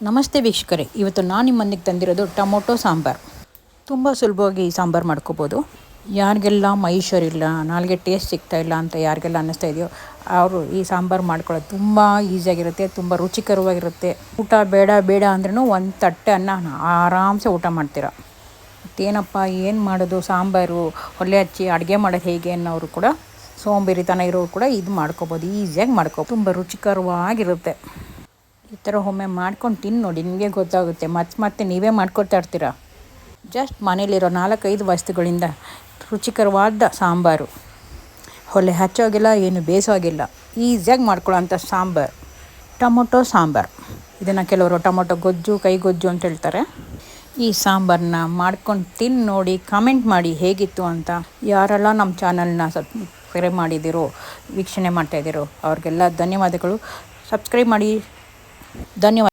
ನಮಸ್ತೆ ವೀಕ್ಷಕರೇ, ಇವತ್ತು ನಾನು ನಿಮ್ಮೊಂದಿಗೆ ತಂದಿರೋದು ಟೊಮೊಟೊ ಸಾಂಬಾರು. ತುಂಬ ಸುಲಭವಾಗಿ ಈ ಸಾಂಬಾರು ಮಾಡ್ಕೋಬೋದು. ಯಾರಿಗೆಲ್ಲ ಮೈ ಹುಷಾರಿಲ್ಲ, ನಾಲ್ಗೆ ಟೇಸ್ಟ್ ಸಿಗ್ತಾಯಿಲ್ಲ ಅಂತ ಯಾರಿಗೆಲ್ಲ ಅನ್ನಿಸ್ತಾ ಇದೆಯೋ ಅವರು ಈ ಸಾಂಬಾರು ಮಾಡ್ಕೊಳ್ಳೋದು ತುಂಬ ಈಸಿಯಾಗಿರುತ್ತೆ, ತುಂಬ ರುಚಿಕರವಾಗಿರುತ್ತೆ. ಊಟ ಬೇಡ ಬೇಡ ಅಂದ್ರೂ ಒಂದು ತಟ್ಟೆ ಅನ್ನ ಆರಾಮ್ಸೆ ಊಟ ಮಾಡ್ತೀರ. ಮತ್ತೇನಪ್ಪ ಏನು ಮಾಡೋದು, ಸಾಂಬಾರು ಒಲೆ ಹಚ್ಚಿ ಅಡುಗೆ ಮಾಡೋದು ಹೇಗೆ ಅನ್ನೋರು ಕೂಡ, ಸೋಂಬೇರಿತನ ಇರೋರು ಕೂಡ ಇದು ಮಾಡ್ಕೊಬೋದು, ಈಸಿಯಾಗಿ ಮಾಡ್ಕೊಬೋದು. ತುಂಬ ರುಚಿಕರವಾಗಿರುತ್ತೆ. ಈ ಥರ ಒಮ್ಮೆ ಮಾಡ್ಕೊಂಡು ತಿಂದು ನೋಡಿ, ನಿಮಗೆ ಗೊತ್ತಾಗುತ್ತೆ. ಮತ್ತೆ ನೀವೇ ಮಾಡ್ಕೊಳ್ತಾ ಇರ್ತೀರ. ಜಸ್ಟ್ ಮನೇಲಿರೋ 4-5 ವಸ್ತುಗಳಿಂದ ರುಚಿಕರವಾದ ಸಾಂಬಾರು. ಒಲೆ ಹಚ್ಚೋಗಿಲ್ಲ, ಏನು ಬೇಯಿಸೋಗಿಲ್ಲ, ಈಸಿಯಾಗಿ ಮಾಡ್ಕೊಳ್ಳೋಂಥ ಸಾಂಬಾರು ಟೊಮೊಟೊ ಸಾಂಬಾರು. ಇದನ್ನು ಕೆಲವರು ಟೊಮೊಟೊ ಗೊಜ್ಜು, ಕೈಗೊಜ್ಜು ಅಂತ ಹೇಳ್ತಾರೆ. ಈ ಸಾಂಬಾರನ್ನ ಮಾಡ್ಕೊಂಡು ತಿಂದು ನೋಡಿ, ಕಮೆಂಟ್ ಮಾಡಿ ಹೇಗಿತ್ತು ಅಂತ. ಯಾರೆಲ್ಲ ನಮ್ಮ ಚಾನಲ್ನ ಸಬ್ಸ್ಕ್ರೈಬ್ ಮಾಡಿದ್ದೀರೋ, ವೀಕ್ಷಣೆ ಮಾಡ್ತಾಯಿದ್ದೀರೋ ಅವ್ರಿಗೆಲ್ಲ ಧನ್ಯವಾದಗಳು. ಸಬ್ಸ್ಕ್ರೈಬ್ ಮಾಡಿ. ಧನ್ಯವಾದ.